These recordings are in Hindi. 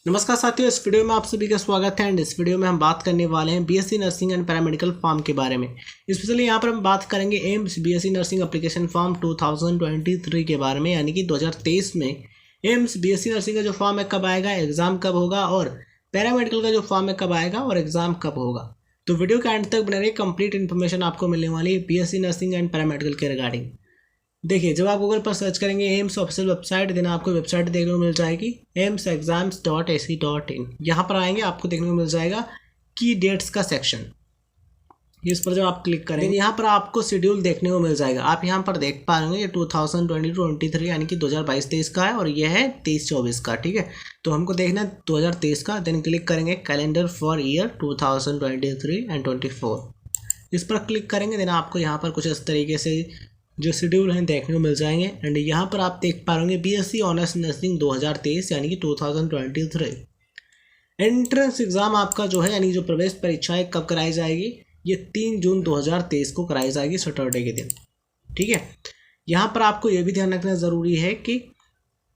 नमस्कार साथियों, इस वीडियो में आप सभी का स्वागत है। एंड इस वीडियो में हम बात करने वाले हैं BSc nursing and paramedical form के बारे में। स्पेशली यहाँ पर हम बात करेंगे AIIMS BSc nursing application form 2023 के बारे में, यानी कि 2023 में एम्स बीएससी नर्सिंग का जो फॉर्म है कब आएगा, एग्जाम कब होगा, और पैरामेडिकल का जो फॉर्म है कब आएगा और एग्जाम कब होगा। तो वीडियो के एंड तक बने रहिए, कंप्लीट इन्फॉर्मेशन आपको मिलने वाली है बीएससी नर्सिंग एंड पैरामेडिकल के रिगार्डिंग। देखिए, जब आप गूगल पर सर्च करेंगे एम्स ऑफिशियल वेबसाइट, देन आपको वेबसाइट देखने को मिल जाएगी amsexams.ac.in। यहाँ पर आएंगे, आपको देखने को मिल जाएगा की डेट्स का सेक्शन। इस पर जब आप क्लिक करेंगे यहाँ पर आपको शेड्यूल देखने को मिल जाएगा। आप यहाँ पर देख पा रहे होंगे, ये 2022-23 यानी कि 2022-23 का है और यह है 23-24 का। ठीक है, तो हमको देखना है 2023 का। देन क्लिक करेंगे कैलेंडर फॉर ईयर 2023 एंड 24। इस पर क्लिक करेंगे, देन आपको यहाँ पर कुछ इस तरीके से जो शेड्यूल हैं देखने को मिल जाएंगे। एंड यहाँ पर आप देख पा रहे बीएससी ऑनर्स नर्सिंग 2023 यानी कि 2023 एंट्रेंस एग्जाम आपका जो है, यानी जो प्रवेश परीक्षा है कब कराई जाएगी, ये 3 जून 2023 को कराई जाएगी, सैटरडे के दिन। ठीक है, यहाँ पर आपको ये भी ध्यान रखना ज़रूरी है कि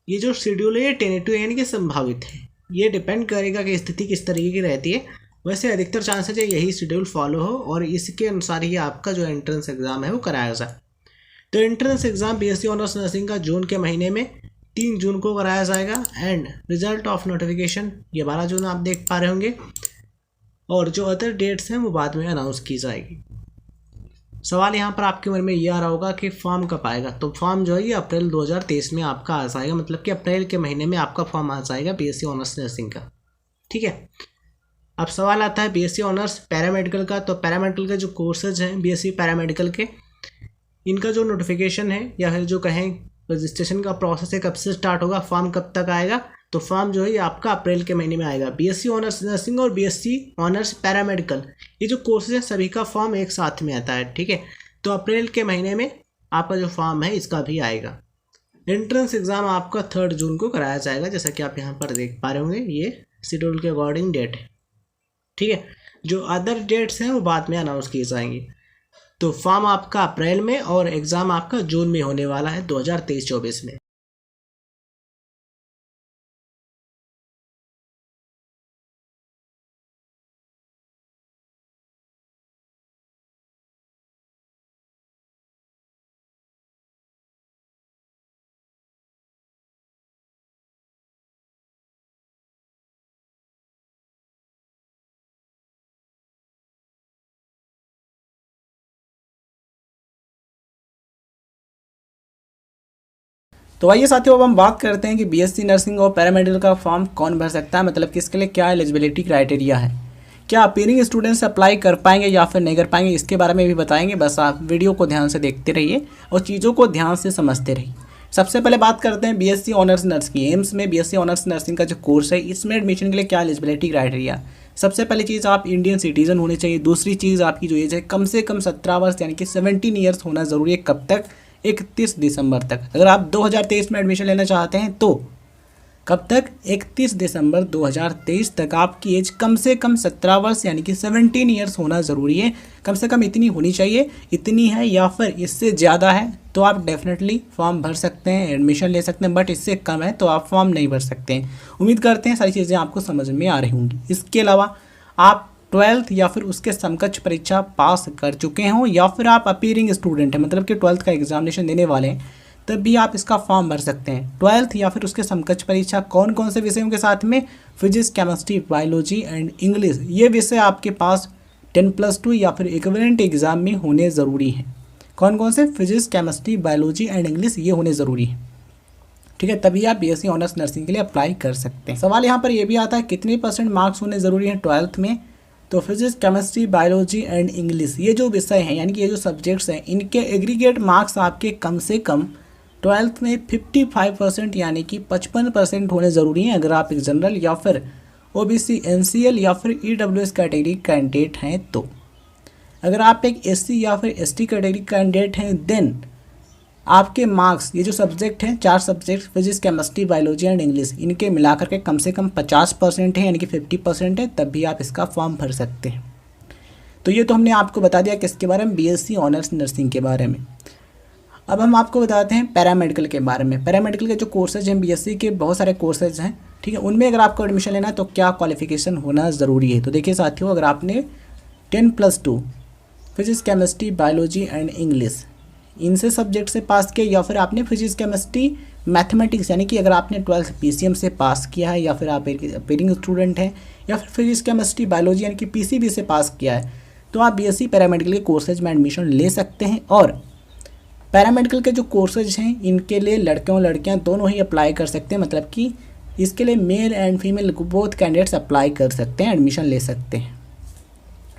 ये जो शेड्यूल है ये टेनेटिव यानी कि संभावित है। ये डिपेंड करेगा कि स्थिति किस तरीके की रहती है। वैसे अधिकतर चांसेज है यही शेड्यूल फॉलो हो और इसके अनुसार ही आपका जो एंट्रेंस एग्जाम है वो कराया जाए। तो entrance exam BSc honours nursing का जून के महीने में 3 जून को कराया जाएगा। एंड रिजल्ट ऑफ नोटिफिकेशन ये 12 जून आप देख पा रहे होंगे, और जो अदर डेट्स हैं वो बाद में अनाउंस की जाएगी। सवाल यहाँ पर आपके मन में ये आ रहा होगा कि फॉर्म कब आएगा। तो फॉर्म जो है ये अप्रैल 2023 में आपका आ जाएगा, मतलब कि अप्रैल के महीने में आपका फॉर्म आ जाएगा बीएससी ऑनर्स नर्सिंग का। ठीक है, अब सवाल आता है बीएससी ऑनर्स पैरामेडिकल का। तो पैरामेडिकल के जो कोर्सेज हैं बीएससी पैरामेडिकल के, इनका जो नोटिफिकेशन है या फिर जो कहें रजिस्ट्रेशन का प्रोसेस है कब से स्टार्ट होगा, फॉर्म कब तक आएगा। तो फॉर्म जो है ये आपका अप्रैल के महीने में आएगा। बीएससी ऑनर्स नर्सिंग और बीएससी ऑनर्स पैरामेडिकल ये जो कोर्सेज है सभी का फॉर्म एक साथ में आता है। ठीक है, तो अप्रैल के महीने में आपका जो फॉर्म है इसका भी आएगा। एंट्रेंस एग्ज़ाम आपका 3 जून को कराया जाएगा, जैसा कि आप यहाँ पर देख पा रहे होंगे, ये शेड्यूल के अकॉर्डिंग डेट है। ठीक है, जो अदर डेट्स हैं वो बाद में अनाउंस किए जाएंगे। तो फॉर्म आपका अप्रैल में और एग्ज़ाम आपका जून में होने वाला है 2023-24 में। तो आइए साथियों, अब हम बात करते हैं कि बीएससी नर्सिंग और पैरामेडिकल का फॉर्म कौन भर सकता है, मतलब कि इसके लिए क्या एलिजिबिलिटी क्राइटेरिया है, क्या अपीयरिंग स्टूडेंट्स अप्लाई कर पाएंगे या फिर नहीं कर पाएंगे, इसके बारे में भी बताएंगे। बस आप वीडियो को ध्यान से देखते रहिए और चीज़ों को ध्यान से समझते रहिए। सबसे पहले बात करते हैं बीएससी ऑनर्स नर्स की। एम्स में बीएससी ऑनर्स नर्सिंग का जो कोर्स है, इसमें एडमिशन के लिए क्या एलिजिबिलिटी क्राइटेरिया। सबसे पहली चीज़, आप इंडियन सिटीजन होने चाहिए। दूसरी चीज़, आपकी जो एज है कम से कम 17 वर्ष यानी कि 17 ईयर्स होना ज़रूरी है। कब तक? 31 दिसंबर तक। अगर आप 2023 में एडमिशन लेना चाहते हैं तो कब तक? 31 दिसंबर 2023 तक आपकी एज कम से कम 17 वर्ष यानी कि 17 ईयर्स होना ज़रूरी है। कम से कम इतनी होनी चाहिए। इतनी है या फिर इससे ज़्यादा है तो आप डेफिनेटली फॉर्म भर सकते हैं, एडमिशन ले सकते हैं, बट इससे कम है तो आप फॉर्म नहीं भर सकते हैं। उम्मीद करते हैं सारी चीज़ें आपको समझ में आ रही होंगी। इसके अलावा आप 12th या फिर उसके समकक्ष परीक्षा पास कर चुके हों या फिर आप अपीयरिंग स्टूडेंट हैं, मतलब कि 12th का एग्जामिनेशन देने वाले हैं, तब भी आप इसका फॉर्म भर सकते हैं। 12th या फिर उसके समकक्ष परीक्षा कौन कौन से विषयों के साथ में? Physics, chemistry, biology and English. ये विषय आपके पास 10+2 या फिर इक्विवेलेंट एग्जाम में होने ज़रूरी है। कौन कौन से? Physics, chemistry, biology and English, ये होने ज़रूरी है। ठीक है, तभी आप बीएससी ऑनर्स नर्सिंग के लिए अप्लाई कर सकते हैं। सवाल यहाँ पर यह भी आता है कितने % मार्क्स होने ज़रूरी हैं 12th में। तो physics, chemistry, biology and English ये जो विषय हैं, यानी कि ये जो सब्जेक्ट्स हैं, इनके एग्रीगेट मार्क्स आपके कम से कम 12th में 55% यानी कि 55% होने ज़रूरी हैं। अगर आप एक जनरल या फिर ओबीसी, एनसीएल या फिर ईडब्ल्यूएस कैटेगरी कैंडिडेट हैं तो। अगर आप एक एससी या फिर एसटी कैटेगरी कैंडिडेट हैं देन आपके मार्क्स, ये जो सब्जेक्ट हैं 4 subject physics, chemistry, biology and English, इनके मिलाकर के कम से कम 50% है यानी कि 50% है, तब भी आप इसका फॉर्म भर सकते हैं। तो ये तो हमने आपको बता दिया किसके बारे में, बीएससी ऑनर्स नर्सिंग के बारे में। अब हम आपको बताते हैं पैरामेडिकल के बारे में। पैरामेडिकल के जो कोर्सेज हैं बीएससी के, बहुत सारे कोर्सेज हैं। ठीक है, उनमें अगर आपको एडमिशन लेना है तो क्या क्वालिफिकेशन होना ज़रूरी है। तो देखिए साथियों, अगर आपने 10+2 physics chemistry biology and English इनसे सब्जेक्ट से पास किया, या फिर आपने फिजिक्स केमिस्ट्री मैथमेटिक्स यानी कि अगर आपने 12th PCM से पास किया है, या फिर आप एक अपीयरिंग स्टूडेंट हैं, या फिर फिजिक्स केमिस्ट्री बायोलॉजी यानी कि PCB से पास किया है, तो आप BSc पैरामेडिकल के कोर्सेज में एडमिशन ले सकते हैं। और पैरामेडिकल के जो कोर्सेज हैं इनके लिए लड़के और लड़कियां दोनों ही अप्लाई कर सकते हैं, मतलब कि इसके लिए male and female both candidates apply कर सकते हैं, एडमिशन ले सकते हैं।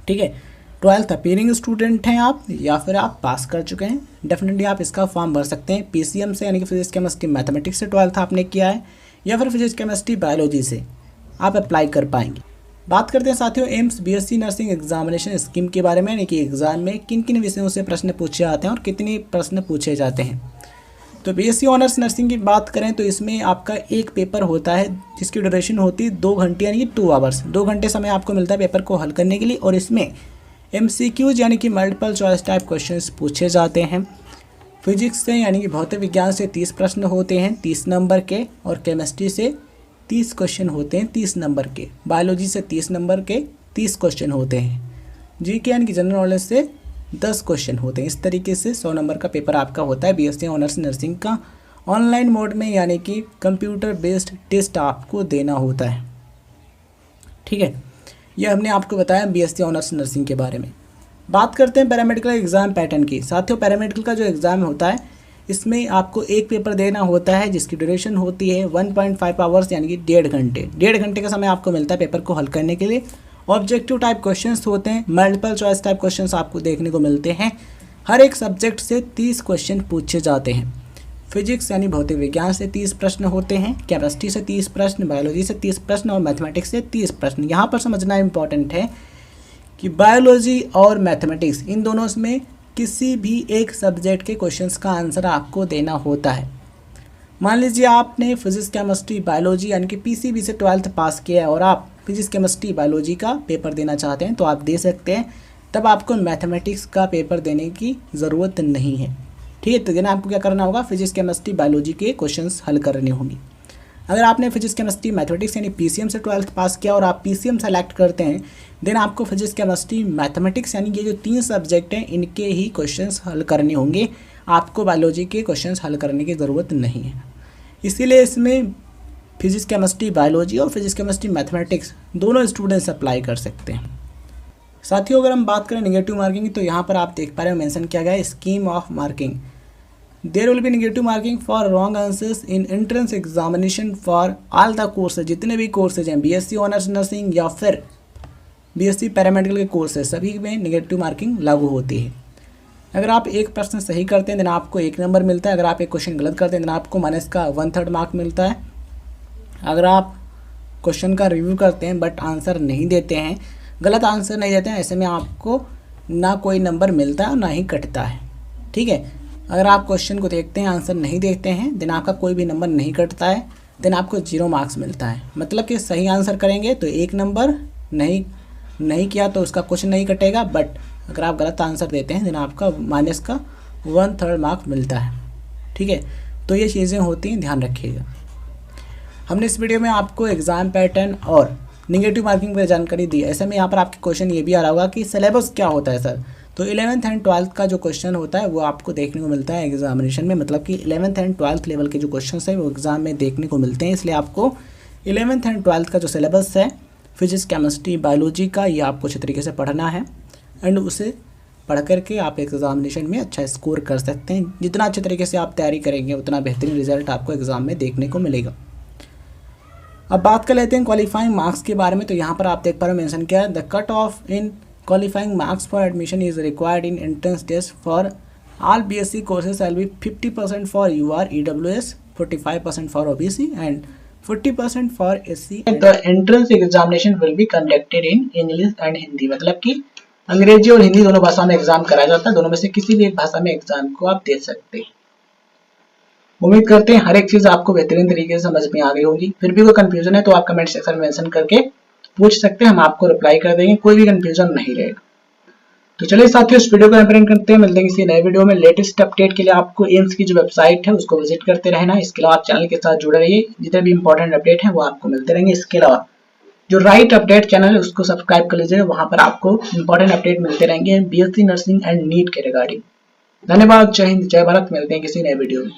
ठीक है, 12th अपीयरिंग स्टूडेंट हैं आप, या फिर आप पास कर चुके हैं, डेफिनेटली आप इसका फॉर्म भर सकते हैं। PCM से यानी कि फिजिक्स केमिस्ट्री मैथमेटिक्स से 12th आपने किया है, या फिर फिजिक्स केमिस्ट्री बायोलॉजी से आप अप्लाई कर पाएंगे। बात करते हैं साथियों AIIMS BSc nursing examination scheme के बारे में, यानी कि एग्जाम में किन किन विषयों से प्रश्न पूछे जाते हैं और कितने प्रश्न पूछे जाते हैं। तो BSc ऑनर्स नर्सिंग की बात करें तो इसमें आपका एक पेपर होता है जिसकी ड्यूरेशन होती है 2 घंटे यानी कि 2 आवर्स, 2 घंटे समय आपको मिलता है पेपर को हल करने के लिए। और इसमें MCQs यानी कि मल्टीपल चॉइस टाइप क्वेश्चंस पूछे जाते हैं। फिजिक्स से यानी कि भौतिक विज्ञान से 30 प्रश्न होते हैं 30 नंबर के, और केमिस्ट्री से 30 क्वेश्चन होते हैं 30 नंबर के, बायोलॉजी से 30 नंबर के 30 क्वेश्चन होते हैं, GK यानी कि जनरल नॉलेज से 10 क्वेश्चन होते हैं। इस तरीके से 100 नंबर का पेपर आपका होता है BSc ऑनर्स नर्सिंग का। ऑनलाइन मोड में यानी कि कंप्यूटर बेस्ड टेस्ट आपको देना होता है। ठीक है, यह हमने आपको बताया BSc ऑनर्स नर्सिंग के बारे में। बात करते हैं पैरामेडिकल एग्ज़ाम पैटर्न की। साथियों पैरामेडिकल का जो एग्ज़ाम होता है इसमें आपको एक पेपर देना होता है जिसकी ड्यूरेशन होती है 1.5 आवर्स यानी कि 1.5 घंटे। 1.5 घंटे का समय आपको मिलता है पेपर को हल करने के लिए। ऑब्जेक्टिव टाइप क्वेश्चंस होते हैं, मल्टीपल चॉइस टाइप क्वेश्चंस आपको देखने को मिलते हैं। हर एक सब्जेक्ट से 30 क्वेश्चन पूछे जाते हैं। फिजिक्स यानी भौतिक विज्ञान से 30 प्रश्न होते हैं, केमिस्ट्री से 30 प्रश्न, बायोलॉजी से 30 प्रश्न और मैथमेटिक्स से 30 प्रश्न। यहाँ पर समझना इम्पॉर्टेंट है कि बायोलॉजी और मैथमेटिक्स इन दोनों में किसी भी एक सब्जेक्ट के क्वेश्चंस का आंसर आपको देना होता है। मान लीजिए आपने फिजिक्स केमिस्ट्री बायोलॉजी यानी कि PCB से 12th पास किया है और आप फिजिक्स केमिस्ट्री बायोलॉजी का पेपर देना चाहते हैं तो आप दे सकते हैं, तब आपको मैथमेटिक्स का पेपर देने की ज़रूरत नहीं है। ठीक है, तो देना आपको क्या करना होगा, फिजिक्स केमिस्ट्री बायोलॉजी के क्वेश्चंस हल करने होंगे। अगर आपने फिजिक्स केमिस्ट्री मैथमेटिक्स यानी PCM से 12th पास किया और आप PCM सेलेक्ट करते हैं, देन आपको फिजिक्स केमिस्ट्री मैथमेटिक्स यानी ये जो 3 सब्जेक्ट हैं इनके ही क्वेश्चंस हल करने होंगे। आपको बायोलॉजी के क्वेश्चंस हल करने की ज़रूरत नहीं है। इसीलिए इसमें फिजिक्स केमिस्ट्री बायोलॉजी और फिजिक्स केमिस्ट्री मैथमेटिक्स दोनों स्टूडेंट्स अप्लाई कर सकते हैं। साथियों अगर हम बात करें नेगेटिव मार्किंग, तो यहाँ पर आप देख पा रहे हो मेंशन किया गया है scheme of marking. There will be negative marking for wrong answers in entrance examination for all the courses. जितने भी कोर्सेज हैं BSc ऑनर्स नर्सिंग या फिर BSc पैरामेडिकल के कोर्सेज सभी में नेगेटिव मार्किंग लागू होती है। अगर आप एक प्रश्न सही करते हैं देन आपको 1 नंबर मिलता है। अगर आप एक क्वेश्चन गलत करते हैं देन आपको माइनस का 1/3 मार्क मिलता है। अगर आप क्वेश्चन का रिव्यू करते हैं बट आंसर नहीं देते हैं, गलत आंसर नहीं देते हैं, ऐसे में आपको ना कोई नंबर मिलता है और ना ही कटता है। ठीक है, अगर आप क्वेश्चन को देखते हैं आंसर नहीं देखते हैं देन आपका कोई भी नंबर नहीं कटता है, देन आपको 0 मार्क्स मिलता है। मतलब कि सही आंसर करेंगे तो 1 नंबर, नहीं किया तो उसका कुछ नहीं कटेगा, बट अगर आप गलत आंसर देते हैं देन आपका माइनस का 1/3 मार्क मिलता है। ठीक है, तो ये चीज़ें होती हैं, ध्यान रखिएगा। हमने इस वीडियो में आपको एग्ज़ाम पैटर्न और नेगेटिव मार्किंग पर जानकारी दी है। ऐसे में यहाँ पर आपके क्वेश्चन ये भी आ रहा होगा कि सिलेबस क्या होता है सर। तो 11th एंड 12th का जो क्वेश्चन होता है वो आपको देखने को मिलता है एग्जामिनेशन में, मतलब कि 11th एंड 12th लेवल के जो क्वेश्चन हैं वो एग्ज़ाम में देखने को मिलते हैं। इसलिए आपको 11th एंड 12th का जो सिलेबस है फिजिक्स केमिस्ट्री बायोलॉजी का, ये आपको अच्छे तरीके से पढ़ना है एंड उसे पढ़ करके आप एग्जामिनेशन में अच्छा स्कोर कर सकते हैं। जितना अच्छे तरीके से आप तैयारी करेंगे उतना बेहतरीन रिजल्ट आपको एग्ज़ाम में देखने को मिलेगा। अब बात कर लेते हैं क्वालिफाइंग मार्क्स के बारे में। तो यहाँ पर आप देख पा रहे हो मेंशन किया है, the cut off in qualifying marks for admission is required in entrance test for all BSc courses will be 50% for UR EWS, 45% for OBC and 40% for SC। The entrance examination will be conducted in English and Hindi, मतलब कि अंग्रेजी और हिंदी दोनों भाषा में एग्जाम कराया जाता है। दोनों में से किसी भी एक भाषा में एग्जाम को आप दे सकते हैं। उम्मीद करते हैं हर एक चीज़ आपको बेहतरीन तरीके से समझ में आ गई होगी। फिर भी कोई कंफ्यूजन है तो आप कमेंट सेक्शन में मेंशन करके पूछ सकते हैं, हम आपको रिप्लाई कर देंगे, कोई भी कंफ्यूजन नहीं रहेगा। तो चलिए साथियों इस वीडियो को एंड करते हैं, मिलते हैं किसी नए वीडियो में। लेटेस्ट अपडेट के लिए आपको एम्स की जो वेबसाइट है उसको विजिट करते रहना। इसके अलावा आप चैनल के साथ जुड़े रहिए, जितने भी इंपॉर्टेंट अपडेट हैं वो आपको मिलते रहेंगे। इसके अलावा जो राइट अपडेट चैनल है उसको सब्सक्राइब कर लीजिए, वहां पर आपको इंपॉर्टेंट अपडेट मिलते रहेंगे बीएससी नर्सिंग एंड नीट के रिगार्डिंग। धन्यवाद, जय हिंद, जय भारत। मिलते हैं किसी नए वीडियो में।